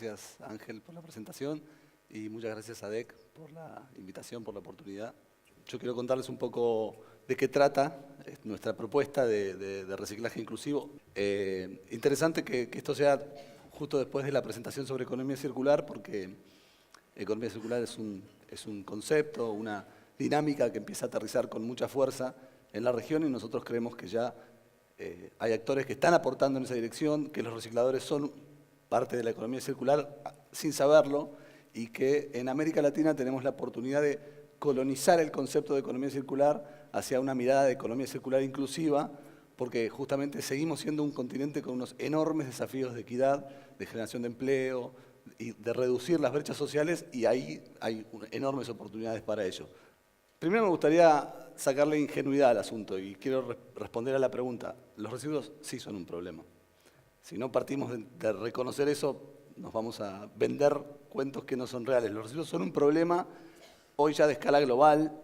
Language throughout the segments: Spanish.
gracias Ángel por la presentación y muchas gracias a DEC por la invitación, por la oportunidad. Yo quiero contarles un poco de qué trata nuestra propuesta de reciclaje inclusivo. Interesante que esto sea justo después de la presentación sobre economía circular, porque economía circular es un concepto, una dinámica que empieza a aterrizar con mucha fuerza en la región y nosotros creemos que ya hay actores que están aportando en esa dirección, que los recicladores son parte de la economía circular sin saberlo y que en América Latina tenemos la oportunidad de colonizar el concepto de economía circular hacia una mirada de economía circular inclusiva, porque justamente seguimos siendo un continente con unos enormes desafíos de equidad, de generación de empleo y de reducir las brechas sociales, y ahí hay enormes oportunidades para ello. Primero me gustaría sacarle ingenuidad al asunto y quiero responder a la pregunta. Los residuos sí son un problema. Si no partimos de reconocer eso, nos vamos a vender cuentos que no son reales. Los residuos son un problema hoy ya de escala global.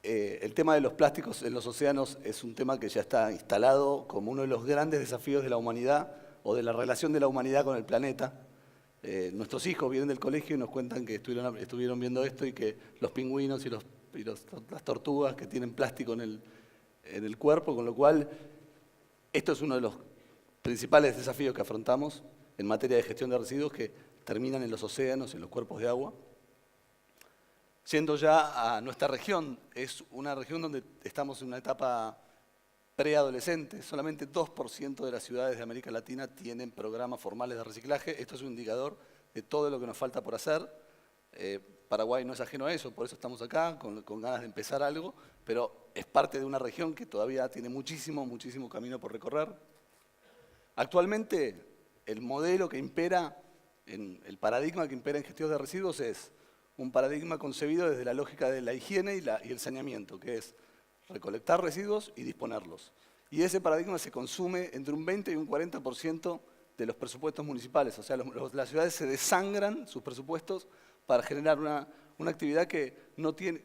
El tema de los plásticos en los océanos es un tema que ya está instalado como uno de los grandes desafíos de la humanidad o de la relación de la humanidad con el planeta. Nuestros hijos vienen del colegio y nos cuentan que estuvieron viendo esto y que los pingüinos y las tortugas que tienen plástico en el cuerpo, con lo cual esto es uno de los principales desafíos que afrontamos en materia de gestión de residuos que terminan en los océanos, en los cuerpos de agua. Yendo ya a nuestra región, es una región donde estamos en una etapa preadolescente. Solamente 2% de las ciudades de América Latina tienen programas formales de reciclaje. Esto es un indicador de todo lo que nos falta por hacer. Paraguay no es ajeno a eso, por eso estamos acá, con ganas de empezar algo, pero es parte de una región que todavía tiene muchísimo camino por recorrer. Actualmente, el modelo que impera, el paradigma que impera en gestión de residuos es un paradigma concebido desde la lógica de la higiene y el saneamiento, que es recolectar residuos y disponerlos. Y ese paradigma se consume entre un 20 y un 40% de los presupuestos municipales. O sea, las ciudades se desangran sus presupuestos para generar una actividad que no tiene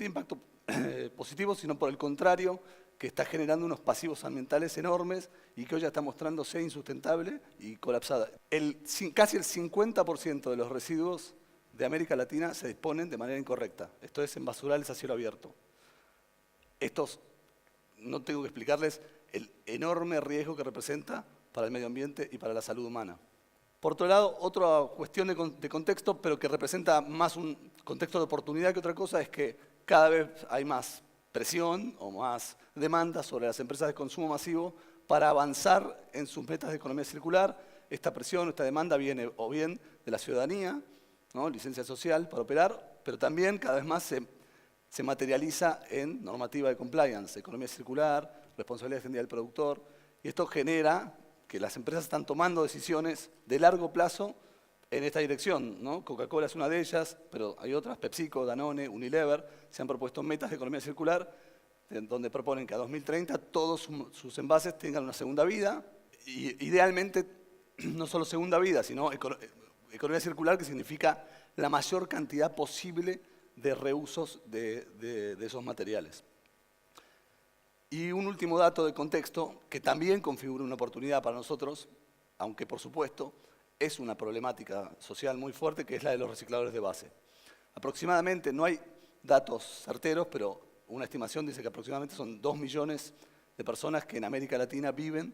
impacto positivo, sino por el contrario, que está generando unos pasivos ambientales enormes y que hoy ya está mostrándose insustentable y colapsada. Casi el 50% de los residuos de América Latina se disponen de manera incorrecta. Esto es en basurales a cielo abierto. Estos, no tengo que explicarles el enorme riesgo que representa para el medio ambiente y para la salud humana. Por otro lado, otra cuestión de contexto, pero que representa más un contexto de oportunidad que otra cosa, es que cada vez hay más presión o más demanda sobre las empresas de consumo masivo para avanzar en sus metas de economía circular. Esta presión, esta demanda viene o bien de la ciudadanía, ¿no? Licencia social para operar, pero también cada vez más se materializa en normativa de compliance, economía circular, responsabilidad extendida del productor, y esto genera que las empresas están tomando decisiones de largo plazo en esta dirección, ¿no? Coca-Cola es una de ellas, pero hay otras, PepsiCo, Danone, Unilever, se han propuesto metas de economía circular, donde proponen que a 2030 todos sus envases tengan una segunda vida, y idealmente no solo segunda vida, sino economía circular, que significa la mayor cantidad posible de reusos de esos materiales. Y un último dato de contexto, que también configura una oportunidad para nosotros, aunque por supuesto es una problemática social muy fuerte, que es la de los recicladores de base. Aproximadamente, no hay datos certeros, pero una estimación dice que aproximadamente son 2 millones de personas que en América Latina viven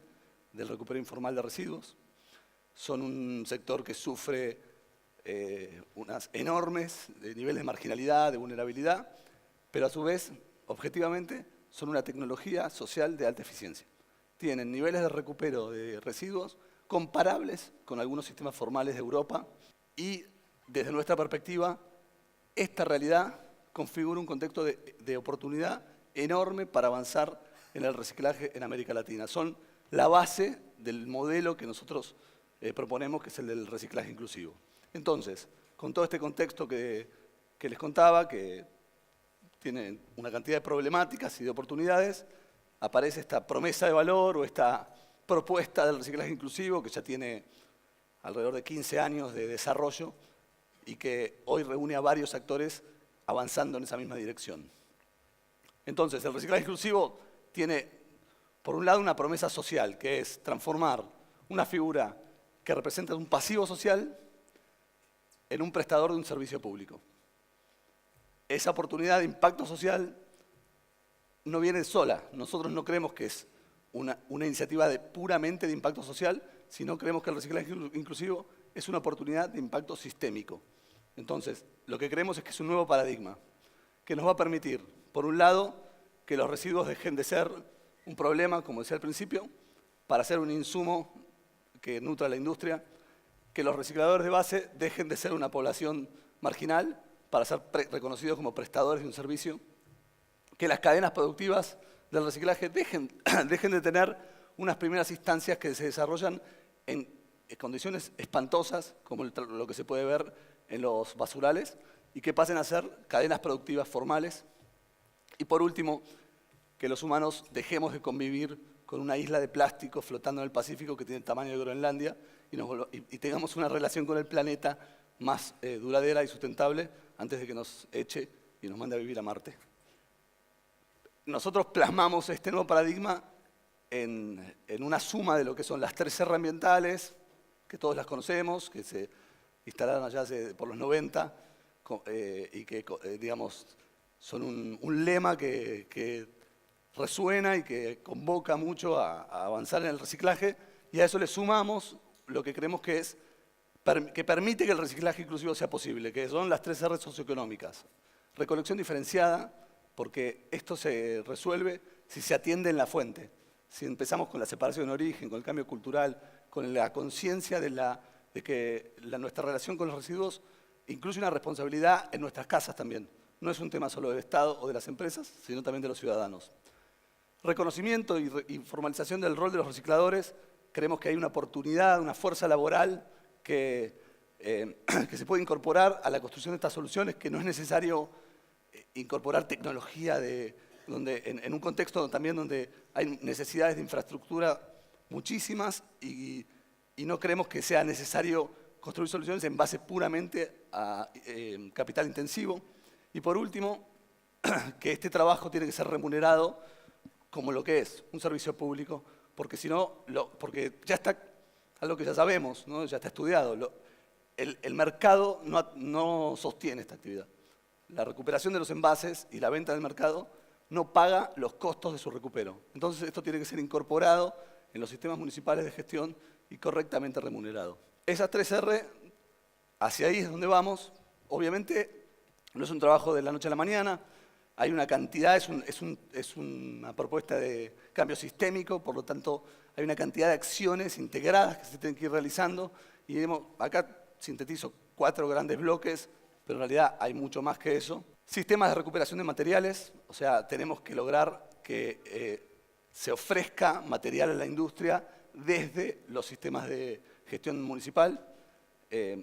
del recupero informal de residuos. Son un sector que sufre unas enormes niveles de marginalidad, de vulnerabilidad, pero a su vez, objetivamente, son una tecnología social de alta eficiencia. Tienen niveles de recupero de residuos comparables con algunos sistemas formales de Europa y, desde nuestra perspectiva, esta realidad configura un contexto de oportunidad enorme para avanzar en el reciclaje en América Latina. Son la base del modelo que nosotros proponemos, que es el del reciclaje inclusivo. Entonces, con todo este contexto que les contaba, que tiene una cantidad de problemáticas y de oportunidades, aparece esta promesa de valor o esta propuesta del reciclaje inclusivo que ya tiene alrededor de 15 años de desarrollo y que hoy reúne a varios actores avanzando en esa misma dirección. Entonces, el reciclaje inclusivo tiene, por un lado, una promesa social, que es transformar una figura que representan un pasivo social en un prestador de un servicio público. Esa oportunidad de impacto social no viene sola. Nosotros no creemos que es una iniciativa puramente de impacto social, sino creemos que el reciclaje inclusivo es una oportunidad de impacto sistémico. Entonces, lo que creemos es que es un nuevo paradigma que nos va a permitir, por un lado, que los residuos dejen de ser un problema, como decía al principio, para ser un insumo que nutra la industria, que los recicladores de base dejen de ser una población marginal para ser reconocidos como prestadores de un servicio, que las cadenas productivas del reciclaje dejen de tener unas primeras instancias que se desarrollan en condiciones espantosas, como lo que se puede ver en los basurales, y que pasen a ser cadenas productivas formales. Y por último, que los humanos dejemos de convivir con una isla de plástico flotando en el Pacífico que tiene el tamaño de Groenlandia y tengamos una relación con el planeta más duradera y sustentable antes de que nos eche y nos mande a vivir a Marte. Nosotros plasmamos este nuevo paradigma en una suma de lo que son las 3R ambientales, que todos las conocemos, que se instalaron allá por los 90 y que, digamos, son un lema que resuena y que convoca mucho a avanzar en el reciclaje, y a eso le sumamos lo que creemos que permite que el reciclaje inclusivo sea posible, que son las 3R socioeconómicas. Recolección diferenciada, porque esto se resuelve si se atiende en la fuente. Si empezamos con la separación de origen, con el cambio cultural, con la conciencia de que nuestra relación con los residuos incluye una responsabilidad en nuestras casas también. No es un tema solo del Estado o de las empresas, sino también de los ciudadanos. Reconocimiento y formalización del rol de los recicladores. Creemos que hay una oportunidad, una fuerza laboral que se puede incorporar a la construcción de estas soluciones, que no es necesario incorporar tecnología en un contexto también donde hay necesidades de infraestructura muchísimas y no creemos que sea necesario construir soluciones en base puramente a capital intensivo. Y por último, que este trabajo tiene que ser remunerado como lo que es, un servicio público, porque si no, porque ya está algo que ya sabemos, ¿no? Ya está estudiado. El mercado no sostiene esta actividad. La recuperación de los envases y la venta del mercado no paga los costos de su recupero. Entonces esto tiene que ser incorporado en los sistemas municipales de gestión y correctamente remunerado. Esas 3R, hacia ahí es donde vamos. Obviamente no es un trabajo de la noche a la mañana, hay una cantidad, es una propuesta de cambio sistémico, por lo tanto hay una cantidad de acciones integradas que se tienen que ir realizando y acá sintetizo 4 grandes bloques, pero en realidad hay mucho más que eso. Sistemas de recuperación de materiales, o sea, tenemos que lograr que se ofrezca material a la industria desde los sistemas de gestión municipal.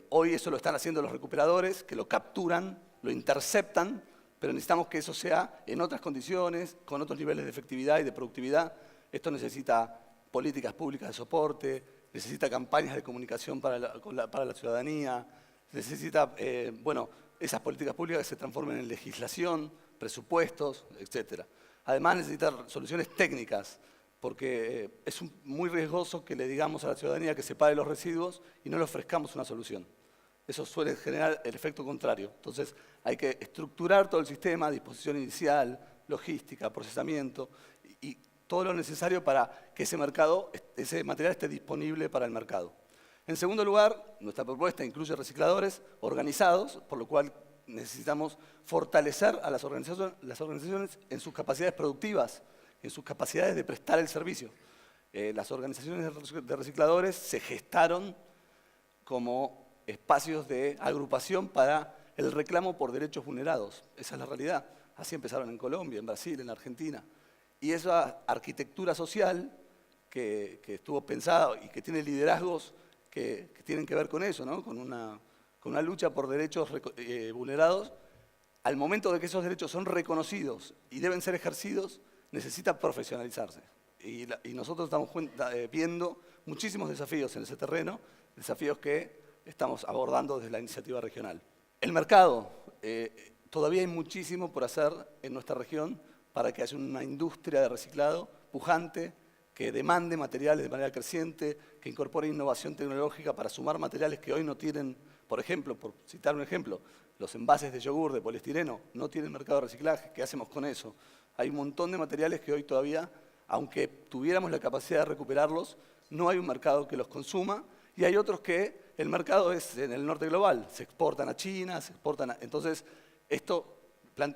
Hoy eso lo están haciendo los recuperadores, que lo capturan, lo interceptan, pero necesitamos que eso sea en otras condiciones, con otros niveles de efectividad y de productividad. Esto necesita políticas públicas de soporte, necesita campañas de comunicación para la ciudadanía, necesita, esas políticas públicas que se transformen en legislación, presupuestos, etc. Además necesita soluciones técnicas, porque es muy riesgoso que le digamos a la ciudadanía que separe los residuos y no le ofrezcamos una solución. Eso suele generar el efecto contrario. Entonces hay que estructurar todo el sistema, disposición inicial, logística, procesamiento y todo lo necesario para que ese material esté disponible para el mercado. En segundo lugar, nuestra propuesta incluye recicladores organizados, por lo cual necesitamos fortalecer a las organizaciones en sus capacidades productivas, en sus capacidades de prestar el servicio. Las organizaciones de recicladores se gestaron como espacios de agrupación para el reclamo por derechos vulnerados. Esa es la realidad. Así empezaron en Colombia, en Brasil, en Argentina. Y esa arquitectura social que estuvo pensada y que tiene liderazgos que tienen que ver con eso, ¿no? con una lucha por derechos vulnerados, al momento de que esos derechos son reconocidos y deben ser ejercidos, necesita profesionalizarse. Y nosotros estamos viendo muchísimos desafíos en ese terreno, desafíos que estamos abordando desde la iniciativa regional. El mercado, todavía hay muchísimo por hacer en nuestra región para que haya una industria de reciclado pujante, que demande materiales de manera creciente, que incorpore innovación tecnológica para sumar materiales que hoy no tienen, por ejemplo, por citar un ejemplo, los envases de yogur de poliestireno no tienen mercado de reciclaje. ¿Qué hacemos con eso? Hay un montón de materiales que hoy todavía, aunque tuviéramos la capacidad de recuperarlos, no hay un mercado que los consuma, y hay otros que el mercado es en el norte global, se exportan a China, se exportan a... Entonces,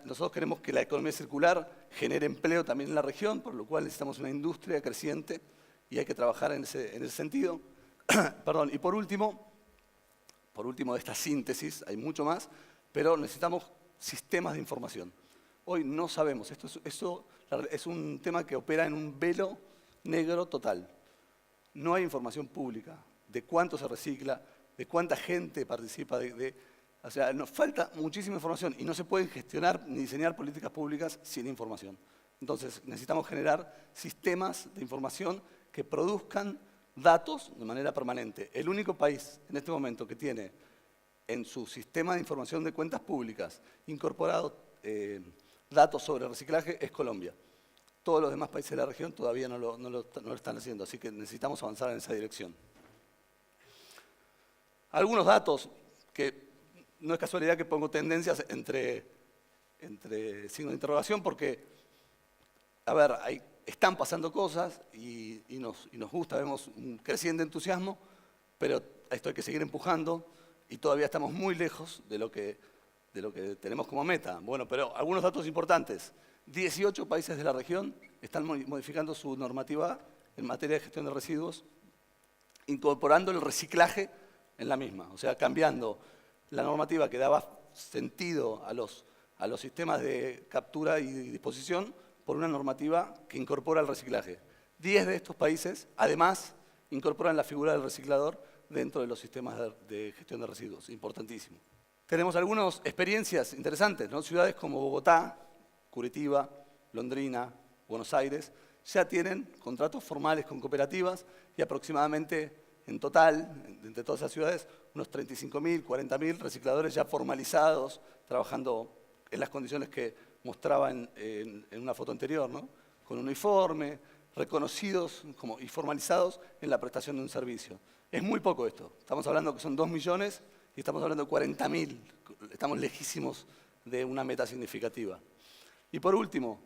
nosotros queremos que la economía circular genere empleo también en la región, por lo cual necesitamos una industria creciente y hay que trabajar en ese sentido. Perdón, y por último de esta síntesis, hay mucho más, pero necesitamos sistemas de información. Hoy no sabemos, esto es un tema que opera en un velo negro total. No hay información pública de cuánto se recicla, de cuánta gente participa, o sea, nos falta muchísima información y no se pueden gestionar ni diseñar políticas públicas sin información. Entonces, necesitamos generar sistemas de información que produzcan datos de manera permanente. El único país en este momento que tiene en su sistema de información de cuentas públicas incorporado datos sobre reciclaje es Colombia. Todos los demás países de la región todavía no lo están haciendo, así que necesitamos avanzar en esa dirección. Algunos datos que no es casualidad que pongo tendencias entre signos de interrogación porque, a ver, están pasando cosas y nos gusta, vemos un creciente entusiasmo, pero esto hay que seguir empujando y todavía estamos muy lejos de lo que tenemos como meta. Bueno, pero algunos datos importantes. 18 países de la región están modificando su normativa en materia de gestión de residuos, incorporando el reciclaje en la misma, o sea, cambiando la normativa que daba sentido a los sistemas de captura y disposición por una normativa que incorpora el reciclaje. 10 de estos países, además, incorporan la figura del reciclador dentro de los sistemas de gestión de residuos. Importantísimo. Tenemos algunas experiencias interesantes, ¿no? Ciudades como Bogotá, Curitiba, Londrina, Buenos Aires, ya tienen contratos formales con cooperativas y aproximadamente en total, entre todas esas ciudades, unos 35.000, 40.000 recicladores ya formalizados, trabajando en las condiciones que mostraba en una foto anterior, ¿no? Con uniforme, reconocidos y formalizados en la prestación de un servicio. Es muy poco esto. Estamos hablando que son 2 millones y estamos hablando de 40.000. Estamos lejísimos de una meta significativa. Y por último,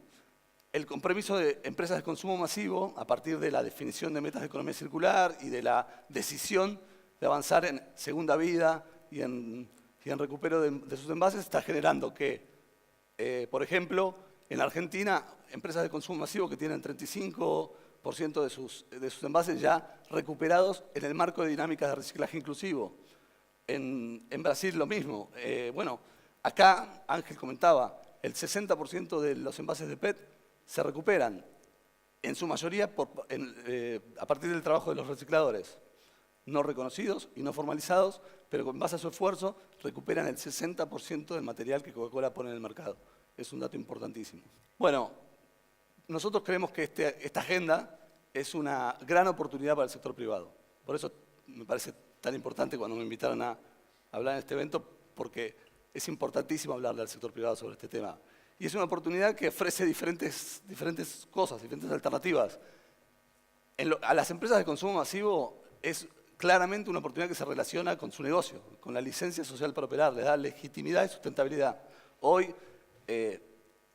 el compromiso de empresas de consumo masivo, a partir de la definición de metas de economía circular y de la decisión de avanzar en segunda vida y en recupero de sus envases, está generando que, por ejemplo, en Argentina, empresas de consumo masivo que tienen 35% de sus envases ya recuperados en el marco de dinámicas de reciclaje inclusivo. En Brasil lo mismo. Bueno, acá Ángel comentaba, el 60% de los envases de PET se recuperan, en su mayoría a partir del trabajo de los recicladores, no reconocidos y no formalizados, pero con base a su esfuerzo recuperan el 60% del material que Coca-Cola pone en el mercado. Es un dato importantísimo. Bueno, nosotros creemos que esta agenda es una gran oportunidad para el sector privado. Por eso me parece tan importante cuando me invitaron a hablar en este evento, porque es importantísimo hablarle al sector privado sobre este tema. Y es una oportunidad que ofrece diferentes cosas, diferentes alternativas. A las empresas de consumo masivo es claramente una oportunidad que se relaciona con su negocio, con la licencia social para operar, le da legitimidad y sustentabilidad. Hoy,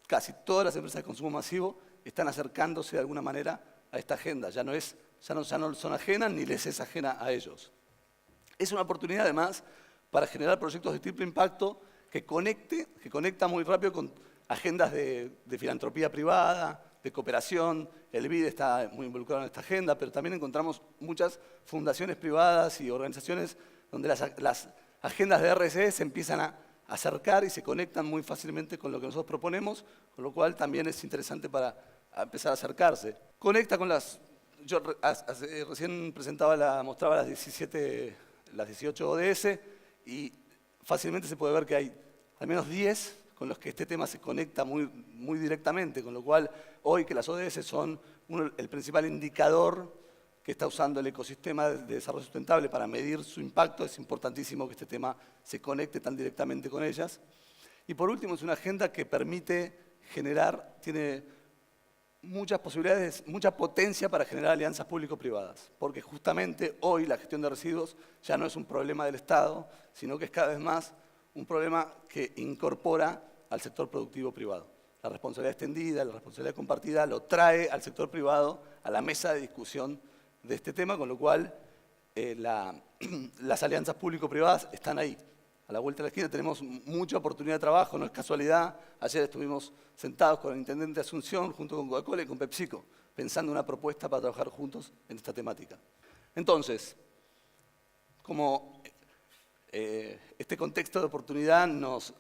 casi todas las empresas de consumo masivo están acercándose de alguna manera a esta agenda. Ya no son ajenas ni les es ajena a ellos. Es una oportunidad, además, para generar proyectos de triple impacto que conecta muy rápido con agendas de filantropía privada, de cooperación. El BID está muy involucrado en esta agenda, pero también encontramos muchas fundaciones privadas y organizaciones donde las agendas de RSE se empiezan a acercar y se conectan muy fácilmente con lo que nosotros proponemos, con lo cual también es interesante para empezar a acercarse. Conecta con yo recién mostraba las 18 ODS y fácilmente se puede ver que hay al menos 10 con los que este tema se conecta muy directamente, con lo cual hoy que las ODS son el principal indicador que está usando el ecosistema de desarrollo sustentable para medir su impacto, es importantísimo que este tema se conecte tan directamente con ellas. Y por último, es una agenda que permite generar, tiene muchas posibilidades, mucha potencia para generar alianzas público-privadas, porque justamente hoy la gestión de residuos ya no es un problema del Estado, sino que es cada vez más un problema que incorpora al sector productivo privado. La responsabilidad extendida, la responsabilidad compartida lo trae al sector privado a la mesa de discusión de este tema, con lo cual las alianzas público-privadas están ahí. A la vuelta de la esquina tenemos mucha oportunidad de trabajo, no es casualidad. Ayer estuvimos sentados con el intendente de Asunción, junto con Coca-Cola y con PepsiCo, pensando una propuesta para trabajar juntos en esta temática. Entonces, como este contexto de oportunidad nos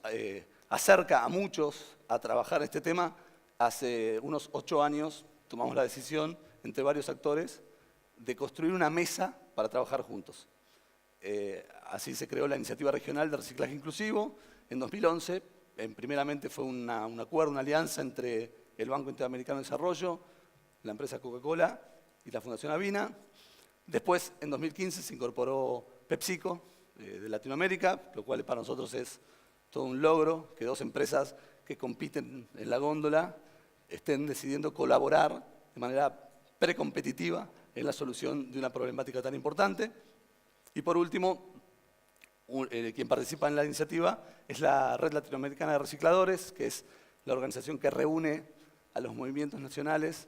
acerca a muchos a trabajar este tema, hace unos 8 años tomamos la decisión, entre varios actores, de construir una mesa para trabajar juntos. Así se creó la Iniciativa Regional de Reciclaje Inclusivo en 2011. Primeramente fue un acuerdo, una alianza entre el Banco Interamericano de Desarrollo, la empresa Coca-Cola y la Fundación Avina. Después, en 2015, se incorporó PepsiCo de Latinoamérica, lo cual para nosotros es todo un logro que 2 empresas que compiten en la góndola estén decidiendo colaborar de manera precompetitiva en la solución de una problemática tan importante. Y por último, quien participa en la iniciativa es la Red Latinoamericana de Recicladores, que es la organización que reúne a los movimientos nacionales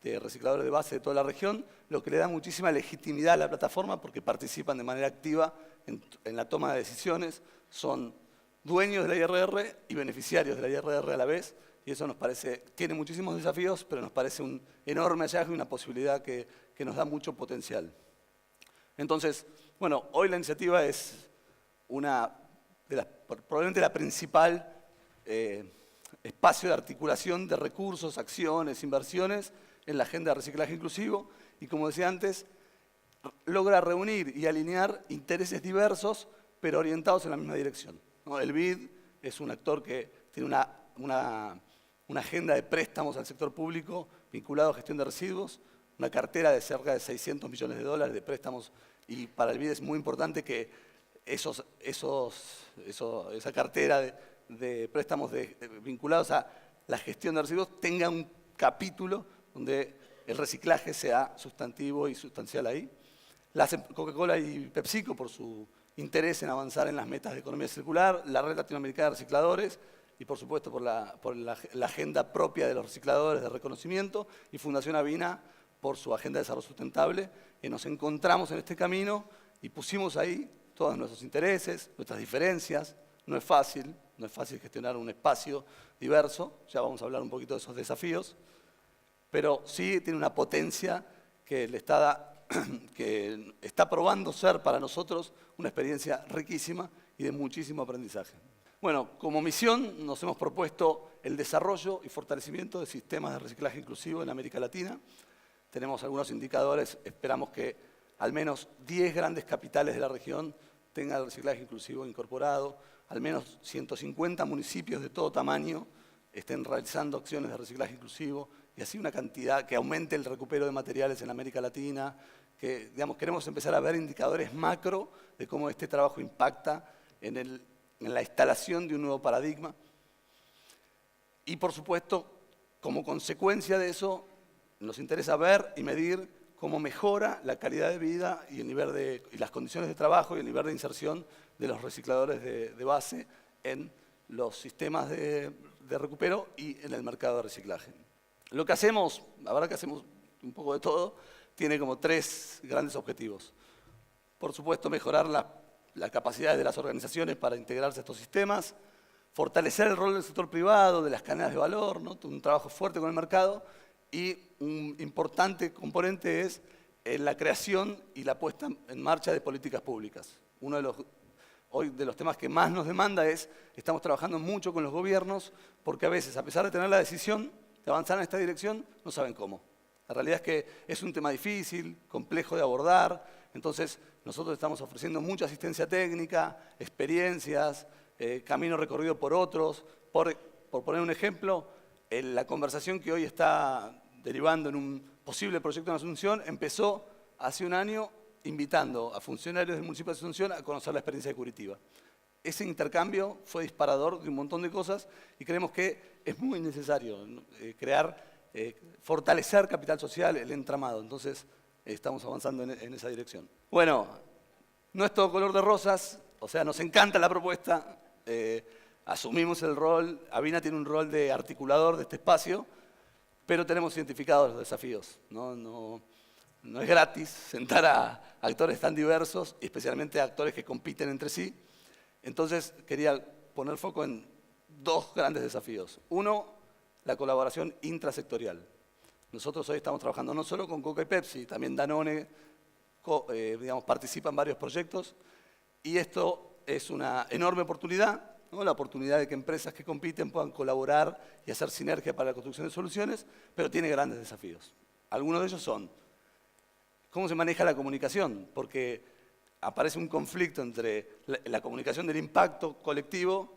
de recicladores de base de toda la región, lo que le da muchísima legitimidad a la plataforma porque participan de manera activa en la toma de decisiones, son dueños de la IRR y beneficiarios de la IRR a la vez, y eso nos parece, tiene muchísimos desafíos, pero nos parece un enorme hallazgo y una posibilidad que nos da mucho potencial. Entonces, bueno, hoy la iniciativa es probablemente la principal espacio de articulación de recursos, acciones, inversiones en la agenda de reciclaje inclusivo y, como decía antes, logra reunir y alinear intereses diversos, pero orientados en la misma dirección, ¿no? El BID es un actor que tiene una agenda de préstamos al sector público vinculado a gestión de residuos, una cartera de cerca de $600 millones de préstamos, y para el BID es muy importante que esa cartera de préstamos vinculados a la gestión de residuos tenga un capítulo donde el reciclaje sea sustantivo y sustancial ahí. Coca-Cola y PepsiCo por su interés en avanzar en las metas de economía circular, la Red Latinoamericana de Recicladores y por supuesto por la agenda propia de los recicladores de reconocimiento, y Fundación Avina por su agenda de desarrollo sustentable, y nos encontramos en este camino y pusimos ahí todos nuestros intereses, nuestras diferencias. No es fácil gestionar un espacio diverso, ya vamos a hablar un poquito de esos desafíos, pero sí tiene una potencia que está probando ser para nosotros una experiencia riquísima y de muchísimo aprendizaje. Bueno, como misión nos hemos propuesto el desarrollo y fortalecimiento de sistemas de reciclaje inclusivo en América Latina. Tenemos algunos indicadores, esperamos que al menos 10 grandes capitales de la región tengan el reciclaje inclusivo incorporado, al menos 150 municipios de todo tamaño estén realizando acciones de reciclaje inclusivo, y así una cantidad que aumente el recupero de materiales en América Latina, que queremos empezar a ver indicadores macro de cómo este trabajo impacta en la instalación de un nuevo paradigma. Y por supuesto, como consecuencia de eso, nos interesa ver y medir cómo mejora la calidad de vida y las condiciones de trabajo y el nivel de inserción de los recicladores de base en los sistemas de recupero y en el mercado de reciclaje. Lo que hacemos, la verdad que hacemos un poco de todo, tiene como 3 grandes objetivos. Por supuesto, mejorar las capacidades de las organizaciones para integrarse a estos sistemas, fortalecer el rol del sector privado, de las cadenas de valor, ¿no? Un trabajo fuerte con el mercado, y un importante componente es la creación y la puesta en marcha de políticas públicas. Uno de los temas que más nos demanda estamos trabajando mucho con los gobiernos, porque a veces, a pesar de tener la decisión de avanzar en esta dirección, no saben cómo. La realidad es que es un tema difícil, complejo de abordar, entonces nosotros estamos ofreciendo mucha asistencia técnica, experiencias, camino recorrido por otros. Por poner un ejemplo, la conversación que hoy está derivando en un posible proyecto en Asunción empezó hace un año invitando a funcionarios del municipio de Asunción a conocer la experiencia de Curitiba. Ese intercambio fue disparador de un montón de cosas y creemos que es muy necesario crear fortalecer capital social, el entramado. Entonces, estamos avanzando en esa dirección. Bueno, no es todo color de rosas, o sea, nos encanta la propuesta, asumimos el rol, Avina tiene un rol de articulador de este espacio, pero tenemos identificados los desafíos. No es gratis sentar a actores tan diversos, especialmente a actores que compiten entre sí. Entonces, quería poner foco en dos grandes desafíos. Uno, la colaboración intrasectorial. Nosotros hoy estamos trabajando no solo con Coca y Pepsi, también Danone participa en varios proyectos, y esto es una enorme oportunidad, ¿no? La oportunidad de que empresas que compiten puedan colaborar y hacer sinergia para la construcción de soluciones, pero tiene grandes desafíos. Algunos de ellos son cómo se maneja la comunicación, porque aparece un conflicto entre la comunicación del impacto colectivo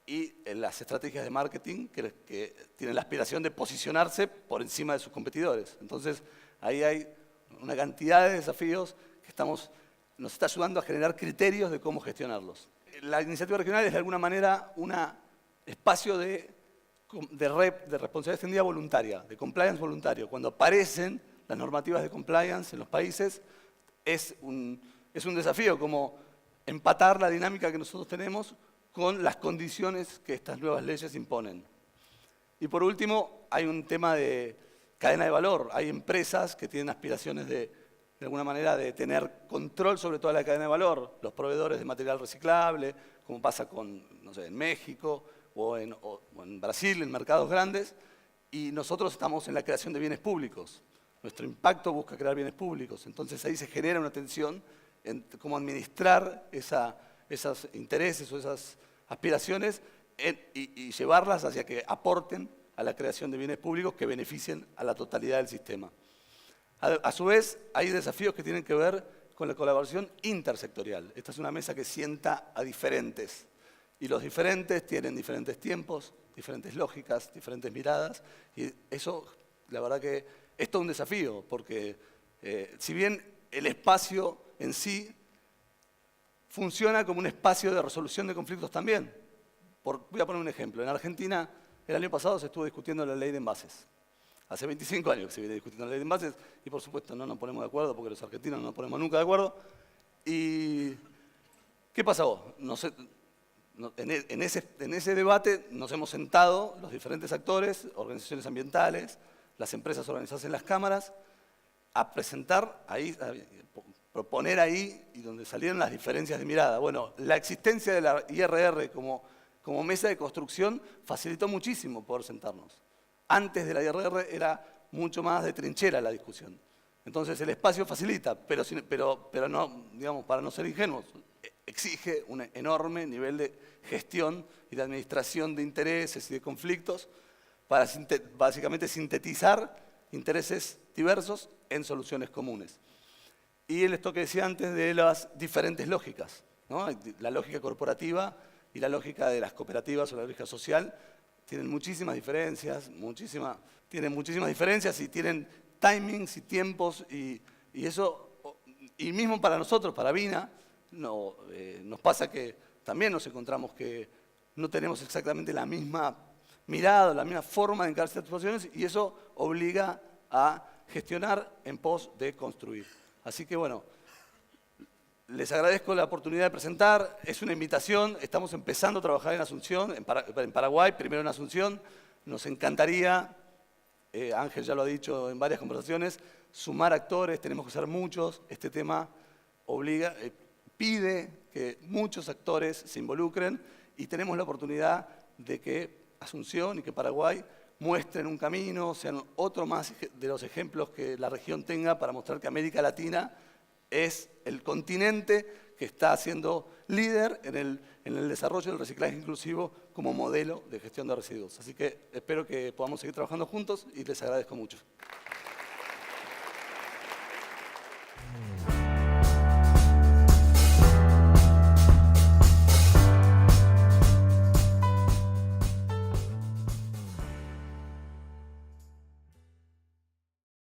y las estrategias de marketing que tienen la aspiración de posicionarse por encima de sus competidores. Entonces, ahí hay una cantidad de desafíos que nos está ayudando a generar criterios de cómo gestionarlos. La iniciativa regional es de alguna manera un espacio de responsabilidad extendida voluntaria, de compliance voluntario. Cuando aparecen las normativas de compliance en los países, es un desafío como empatar la dinámica que nosotros tenemos con las condiciones que estas nuevas leyes imponen. Y por último, hay un tema de cadena de valor. Hay empresas que tienen aspiraciones de alguna manera, de tener control sobre toda la cadena de valor. Los proveedores de material reciclable, como pasa no sé, en México o en Brasil, en mercados grandes. Y nosotros estamos en la creación de bienes públicos. Nuestro impacto busca crear bienes públicos. Entonces ahí se genera una tensión en cómo administrar esos intereses o esas aspiraciones y llevarlas hacia que aporten a la creación de bienes públicos que beneficien a la totalidad del sistema. A su vez, hay desafíos que tienen que ver con la colaboración intersectorial. Esta es una mesa que sienta a diferentes, y los diferentes tienen diferentes tiempos, diferentes lógicas, diferentes miradas, y eso, la verdad que es todo un desafío, porque si bien el espacio en sí funciona como un espacio de resolución de conflictos también. Voy a poner un ejemplo. En Argentina, el año pasado se estuvo discutiendo la ley de envases. Hace 25 años que se viene discutiendo la ley de envases y por supuesto no nos ponemos de acuerdo porque los argentinos no nos ponemos nunca de acuerdo. ¿Y qué pasó? En ese debate nos hemos sentado los diferentes actores, organizaciones ambientales, las empresas organizadas en las cámaras, a presentar ahí, a proponer ahí y donde salieron las diferencias de mirada. Bueno, la existencia de la IRR como mesa de construcción facilitó muchísimo poder sentarnos. Antes de la IRR era mucho más de trinchera la discusión. Entonces el espacio facilita, pero no, digamos, para no ser ingenuos, exige un enorme nivel de gestión y de administración de intereses y de conflictos para básicamente sintetizar intereses diversos en soluciones comunes. Y esto que decía antes de las diferentes lógicas, ¿no? La lógica corporativa y la lógica de las cooperativas o la lógica social tienen muchísimas diferencias, tienen muchísimas diferencias y tienen timings y tiempos y eso, y mismo para nosotros, para Avina, nos pasa que también nos encontramos que no tenemos exactamente la misma mirada, la misma forma de encarar ciertas situaciones y eso obliga a gestionar en pos de construir. Así que bueno, les agradezco la oportunidad de presentar, es una invitación, estamos empezando a trabajar en Asunción, en Paraguay, primero en Asunción, nos encantaría, Ángel ya lo ha dicho en varias conversaciones, sumar actores, tenemos que ser muchos, este tema pide que muchos actores se involucren y tenemos la oportunidad de que Asunción y que Paraguay muestren un camino, sean otro más de los ejemplos que la región tenga para mostrar que América Latina es el continente que está siendo líder en el desarrollo del reciclaje inclusivo como modelo de gestión de residuos. Así que espero que podamos seguir trabajando juntos y les agradezco mucho.